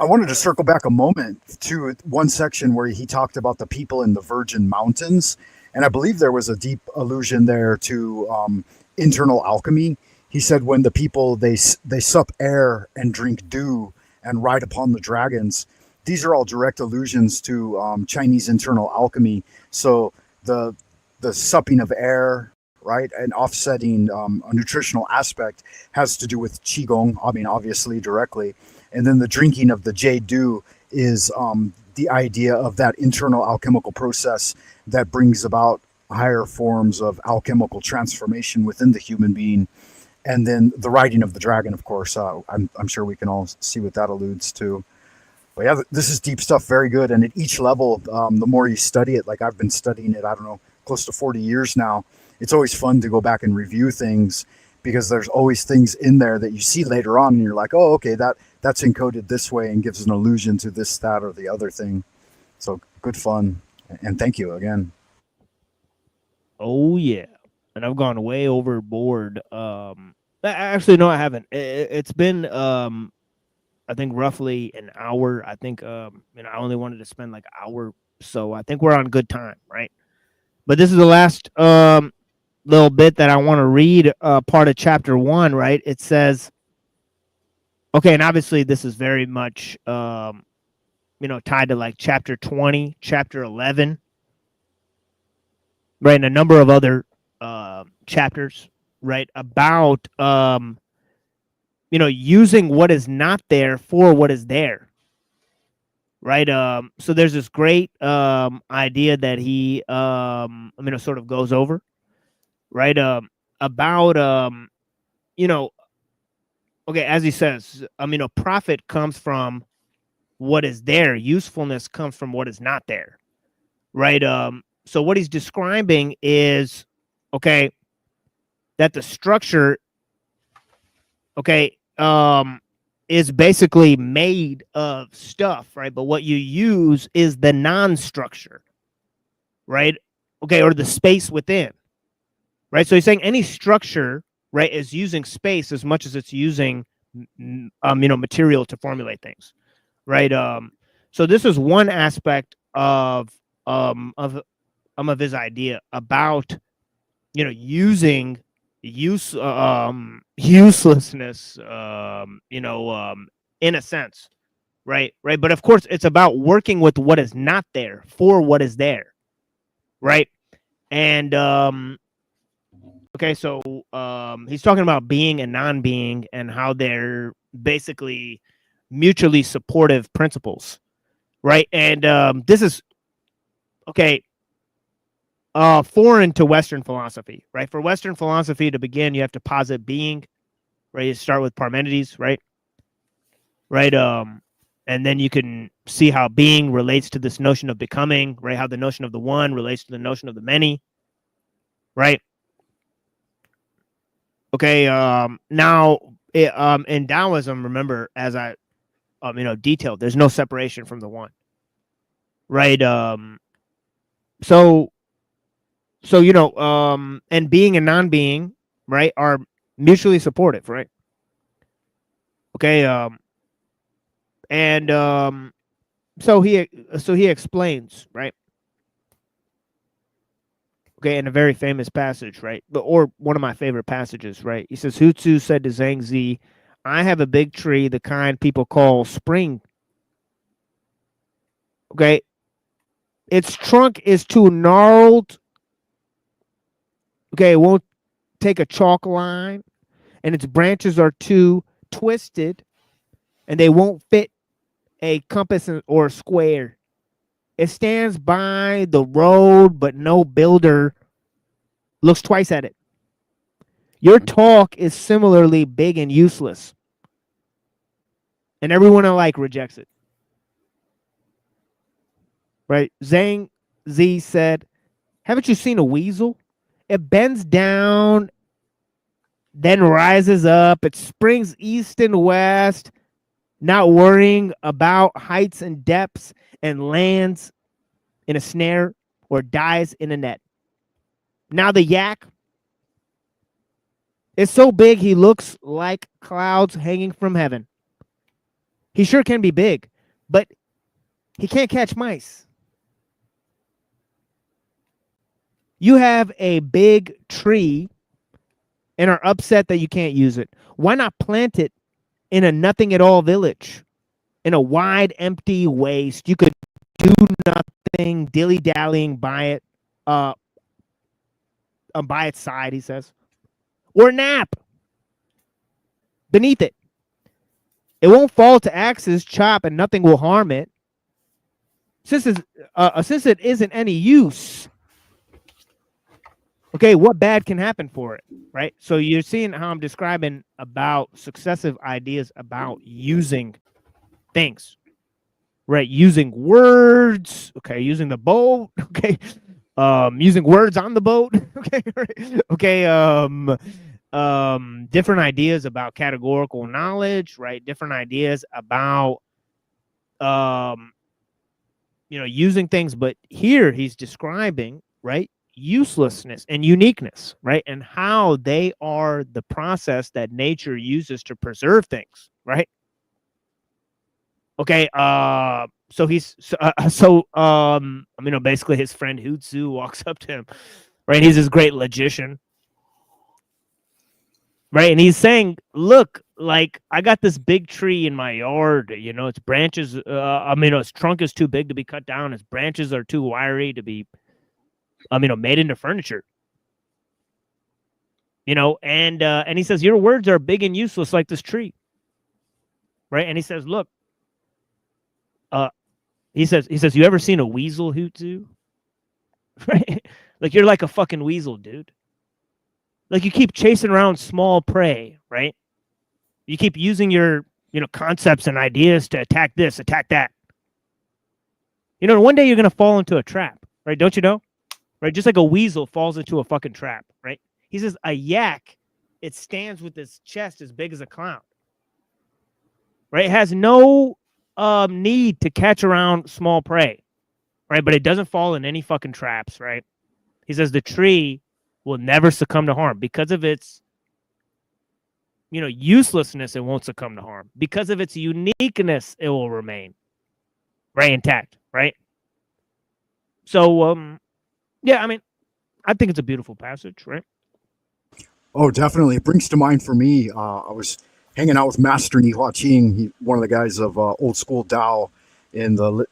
S3: I wanted to circle back a moment to one section where he talked about the people in the Virgin Mountains, and I believe there was a deep allusion there to internal alchemy. He said when the people they sup air and drink dew and ride upon the dragons. These are all direct allusions to Chinese internal alchemy. So the supping of air, right, and offsetting a nutritional aspect has to do with qigong. I mean, obviously directly. And then the drinking of the jade dew is the idea of that internal alchemical process that brings about higher forms of alchemical transformation within the human being. And then the riding of the dragon, of course, I'm sure we can all see what that alludes to. But yeah, this is deep stuff, very good. And at each level, the more you study it, like I've been studying it, I don't know, close to 40 years now, it's always fun to go back and review things because there's always things in there that you see later on and you're like, oh, okay, that's encoded this way and gives an allusion to this, that, or the other thing. So good fun. And thank you again.
S1: Oh, yeah. And I've gone way overboard. Actually, no, I haven't. It's been, I think, roughly an hour. I think, I only wanted to spend like an hour. So I think we're on good time, right? But this is the last little bit that I want to read, part of chapter 1, right? It says, okay, and obviously this is very much, tied to like chapter 20, chapter 11, right? And a number of other chapters, right? About, using what is not there for what is there, right? So there's this great idea that he, sort of goes over, right? About, okay, as he says, profit comes from what is there. Usefulness comes from what is not there, right? So what he's describing is, okay, that the structure, okay, is basically made of stuff, right? But what you use is the non-structure, right? Okay, or the space within, right? So he's saying any structure, right, is using space as much as it's using, material to formulate things, right? So this is one aspect of his idea about, using uselessness, in a sense, right? But of course, it's about working with what is not there for what is there, right? And okay, Okay, so he's talking about being and non-being and how they're basically mutually supportive principles, right? And this is okay, foreign to Western philosophy, right? For Western philosophy to begin, you have to posit being, right? You start with Parmenides, right? Right. And then you can see how being relates to this notion of becoming, right? How the notion of the one relates to the notion of the many, right? Okay. Now, in Taoism, remember, as I, detailed, there's no separation from the one, right? So, and being and non-being, right, are mutually supportive, right? Okay. And so he explains, right? Okay, in a very famous passage, right? Or one of my favorite passages, right? He says, Hu Tzu said to Zhang Zi, I have a big tree, the kind people call spring. Okay. Its trunk is too gnarled. Okay, it won't take a chalk line, and its branches are too twisted, and they won't fit a compass or a square. It stands by the road, but no builder looks twice at it. Your talk is similarly big and useless, and everyone alike rejects it. Right? Zhang Zi said, haven't you seen a weasel? It bends down, then rises up. It springs east and west, not worrying about heights and depths, and lands in a snare or dies in a net. Now the yak is so big he looks like clouds hanging from heaven. He sure can be big, but he can't catch mice. You have a big tree and are upset that you can't use it. Why not plant it in a nothing at all village, in a wide, empty waste? You could do nothing, dilly dallying by it, by its side, he says, or nap beneath it. It won't fall to axes, chop, and nothing will harm it. Since it isn't any use, okay, what bad can happen for it, right? So you're seeing how I'm describing about successive ideas about using things, right? Using words, okay, using the boat, okay, using words on the boat, okay, right? Okay, different ideas about categorical knowledge, right? Different ideas about using things, but here he's describing, right, uselessness and uniqueness, right, and how they are the process that nature uses to preserve things, right? Okay, so basically his friend Hu Tzu walks up to him, right? He's this great logician, right? And he's saying, look, like, I got this big tree in my yard, its branches, its trunk is too big to be cut down. Its branches are too wiry to be, made into furniture. And he says, your words are big and useless like this tree. Right? And he says, look, he says, you ever seen a weasel, Hu Tzu? Right? Like, you're like a fucking weasel, dude. Like, you keep chasing around small prey, right? You keep using your, concepts and ideas to attack this, attack that. One day you're going to fall into a trap, right? Don't you know? Right? Just like a weasel falls into a fucking trap, right? He says a yak, it stands with its chest as big as a clown, right? It has no need to catch around small prey, right? But it doesn't fall in any fucking traps, right? He says the tree will never succumb to harm because of its, uselessness. It won't succumb to harm because of its uniqueness. It will remain right intact, right? So, yeah, I mean, I think it's a beautiful passage, right?
S3: Oh, definitely. It brings to mind for me, I was hanging out with Master Ni Hua Qing, one of the guys of old school Tao in the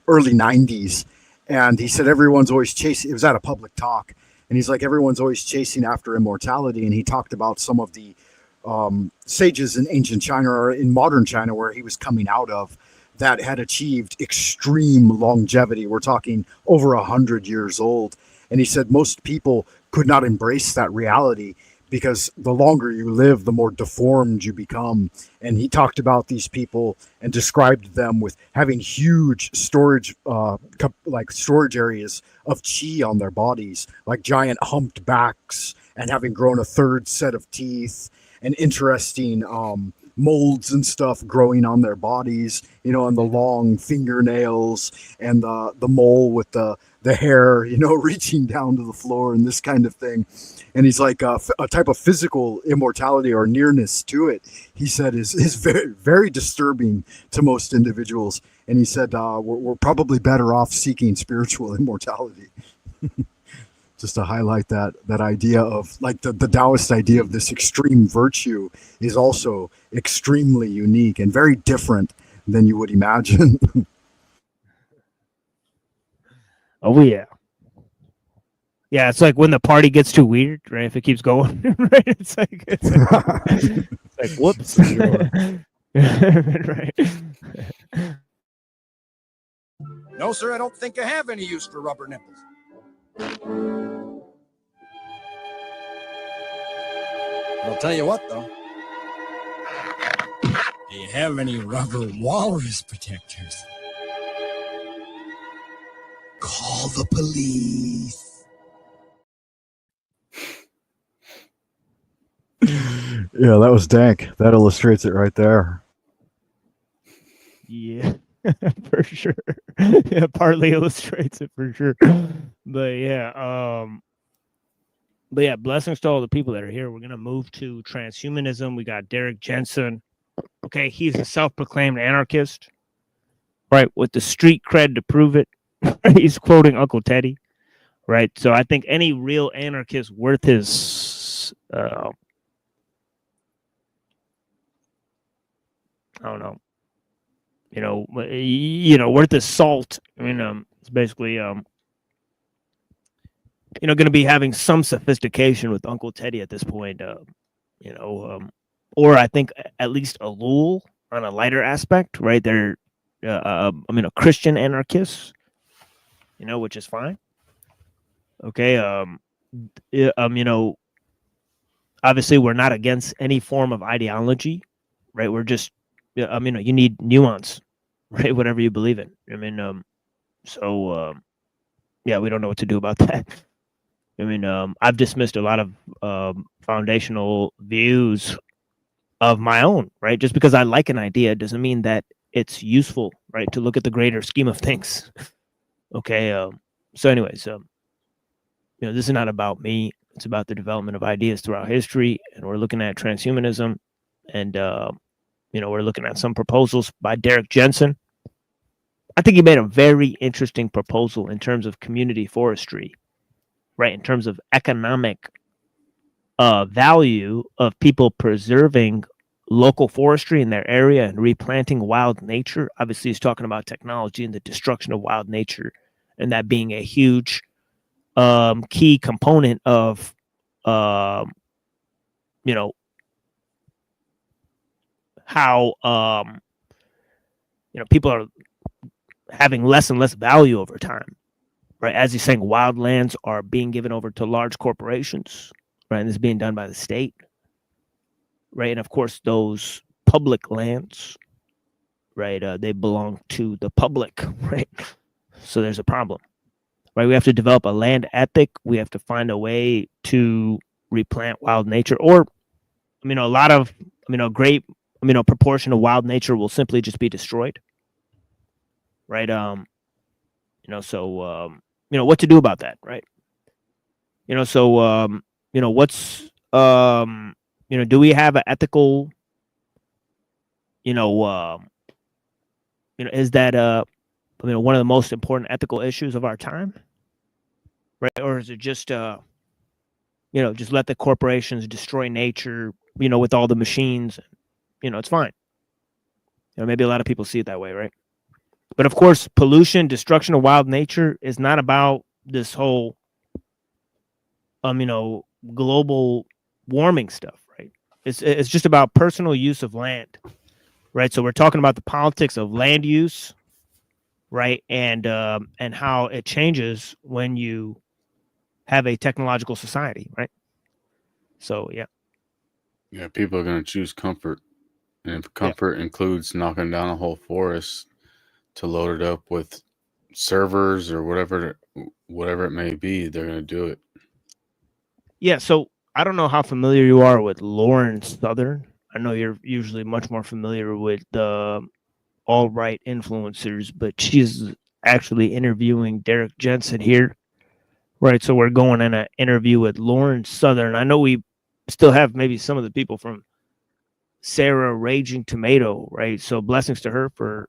S3: early 90s. And he said everyone's always chasing, it was at a public talk, And he's like, everyone's always chasing after immortality. And he talked about some of the sages in ancient China or in modern China where he was coming out of that had achieved extreme longevity. We're talking over 100 years old. And he said most people could not embrace that reality because the longer you live, the more deformed you become. And he talked about these people and described them with having huge storage, like storage areas of chi on their bodies, like giant humped backs, and having grown a third set of teeth, and interesting molds and stuff growing on their bodies, you know, and the long fingernails and the mole with the hair, you know, reaching down to the floor and this kind of thing. And he's like a type of physical immortality or nearness to it, he said, is very, very disturbing to most individuals. And he said, we're probably better off seeking spiritual immortality. Just to highlight that idea of like the Taoist idea of this extreme virtue is also extremely unique and very different than you would imagine.
S1: Oh yeah. Yeah, it's like when the party gets too weird, right? If it keeps going, right? It's like whoops. Right.
S7: No, sir, I don't think I have any use for rubber nipples. I'll tell you what, though. Do you have any rubber walrus protectors? Call the police.
S3: Yeah, that was dank. That illustrates it right there.
S1: Yeah, for sure. Yeah, partly illustrates it for sure. But yeah, blessings to all the people that are here. We're gonna move to transhumanism. We got Derek Jensen. Okay, he's a self-proclaimed anarchist, right? With the street cred to prove it. He's quoting Uncle Teddy, right? So I think any real anarchist worth his I don't know, worth his salt. I mean, it's basically, going to be having some sophistication with Uncle Teddy at this point, or I think at least a Lul on a lighter aspect, right? They're, a Christian anarchists, which is fine. Okay. Obviously we're not against any form of ideology, right? We're just, you need nuance, right? Whatever you believe in. I mean, we don't know what to do about that. I mean, I've dismissed a lot of foundational views of my own, right? Just because I like an idea doesn't mean that it's useful, right? To look at the greater scheme of things. Okay. So anyways, this is not about me. It's about the development of ideas throughout history. And we're looking at transhumanism and, we're looking at some proposals by Derek Jensen. I think he made a very interesting proposal in terms of community forestry, right? In terms of economic value of people preserving local forestry in their area and replanting wild nature. Obviously, he's talking about technology and the destruction of wild nature, and that being a huge key component of, how people are having less and less value over time, right? As he's saying, wild lands are being given over to large corporations, right? And this is being done by the state, right? And of course, those public lands, right? They belong to the public, right? So there's a problem, right? We have to develop a land ethic. We have to find a way to replant wild nature, or, a lot of, great, proportion of wild nature will simply just be destroyed, right? What to do about that, right? What's, do we have an ethical, is that, one of the most important ethical issues of our time, right? Or is it just, just let the corporations destroy nature, with all the machines, it's fine. Maybe a lot of people see it that way, right? But of course, pollution, destruction of wild nature is not about this whole, global warming stuff, right? It's just about personal use of land, right? So we're talking about the politics of land use, right? And how it changes when you have a technological society, right? So
S5: Yeah, people are going to choose comfort. And if comfort includes knocking down a whole forest to load it up with servers or whatever it may be, they're going to do it.
S1: Yeah, so I don't know how familiar you are with Lauren Southern. I know you're usually much more familiar with the alt-right influencers, but she's actually interviewing Derek Jensen here. Right, so we're going in an interview with Lauren Southern. I know we still have maybe some of the people from Sarah Raging Tomato, right? So blessings to her for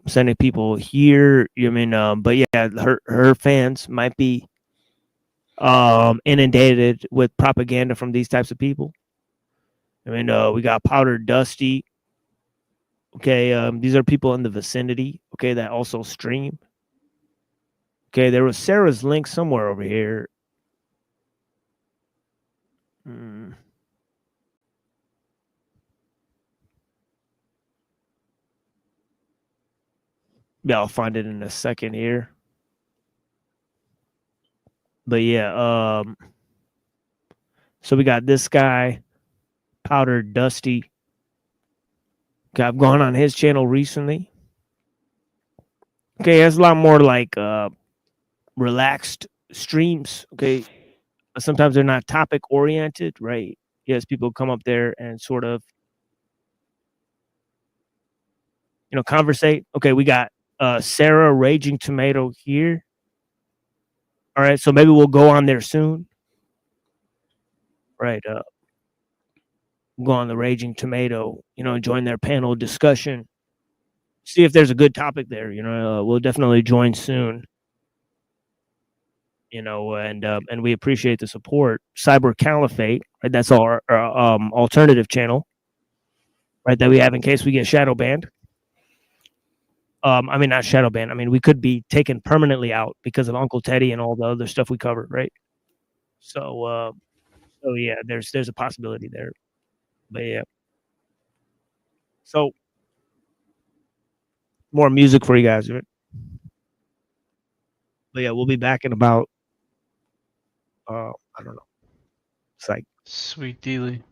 S1: sending people here. But yeah, her fans might be inundated with propaganda from these types of people. We got Powder Dusty. Okay, these are people in the vicinity. Okay, that also stream. Okay, there was Sarah's link somewhere over here. Yeah, I'll find it in a second here. But yeah, so we got this guy, Powder Dusty. Okay, I've gone on his channel recently. Okay, he has a lot more like relaxed streams. Okay, sometimes they're not topic oriented, right? Yes, people come up there and sort of, conversate. Okay, we got Sarah Raging Tomato here. All right, so maybe we'll go on there soon. Right, go on the Raging Tomato, join their panel discussion. See if there's a good topic there. We'll definitely join soon. And we appreciate the support. Cyber Caliphate, right? That's our alternative channel, right? That we have in case we get shadow banned. Not shadow banned. We could be taken permanently out because of Uncle Teddy and all the other stuff we covered, right? So yeah, there's a possibility there. But yeah. So more music for you guys, right? But yeah, we'll be back in about I don't know. It's like
S8: Sweet Dealy.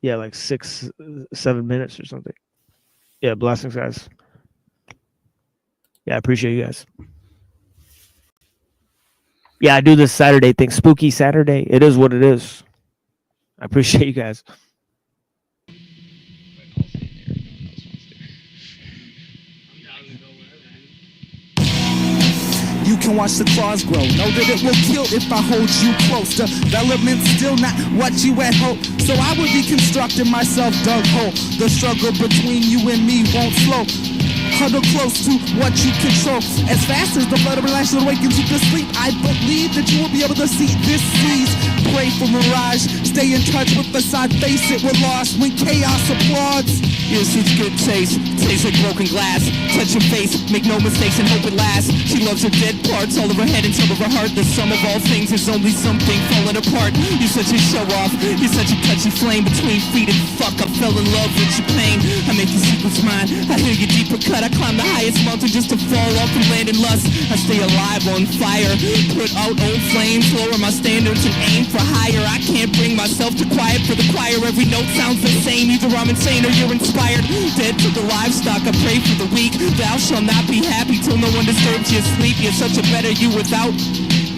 S1: Yeah, like 6-7 minutes or something. Yeah, blessings, guys. Yeah, I appreciate you guys. Yeah, I do this Saturday thing. Spooky Saturday. It is what it is. I appreciate you guys.
S9: You can watch the claws grow. Know that it will kill if I hold you close. Development still not what you had hoped. So I would be constructing myself dug hole. The struggle between you and me won't slow. Huddle close to what you control. As fast as the blood of relax awakens you to sleep, I believe that you will be able to see this seas. Pray for mirage, stay in touch with the side. Face it, we're lost when chaos applauds. Here's such good taste, tastes like broken glass. Touch your face, make no mistakes and hope it lasts. She loves her dead parts all of her head and some of her heart. The sum of all things is only something falling apart. You're such a show off, you're such a touchy flame between feet and fuck. I fell in love with your pain. I make your secrets mine, I hear your deeper cut. I climb the highest mountain just to fall off and land in lust. I stay alive on fire, put out old flames, lower my standards and aim for higher. I can't bring myself to quiet for the choir. Every note sounds the same, either I'm insane or you're inspired. Dead to the livestock, I pray for the weak. Thou shalt not be happy till no one disturbs your sleep. You're such a better you without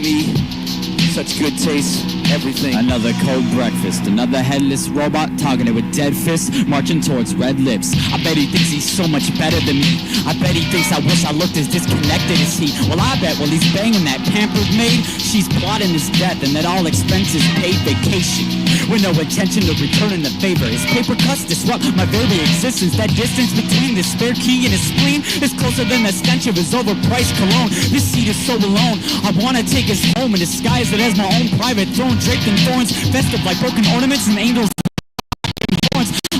S9: me. Such good taste, everything.
S10: Another cold breakfast, another headless robot targeted with dead fists, marching towards red lips. I bet he thinks he's so much better than me. I bet he thinks I wish I looked as disconnected as he. Well, I bet while he's banging that pampered maid, she's plotting his death and that all expenses paid vacation. With no intention of returning the favor. His paper cuts disrupt my very existence. That distance between the spare key and his spleen is closer than the stench of his overpriced cologne. This seat is so alone, I wanna take us home and disguise it as my own private throne, draped in thorns, festive like broken ornaments and angels.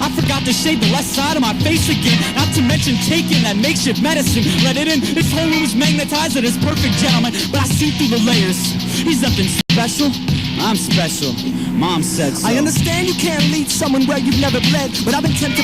S10: I forgot to shave the left side of my face again. Not to mention taking that makeshift medicine. Let it in, this whole room is magnetized at his perfect gentleman. But I see through the layers. He's nothing special. I'm special. Mom said so.
S9: I understand you can't lead someone where you've never bled, but I've been tempted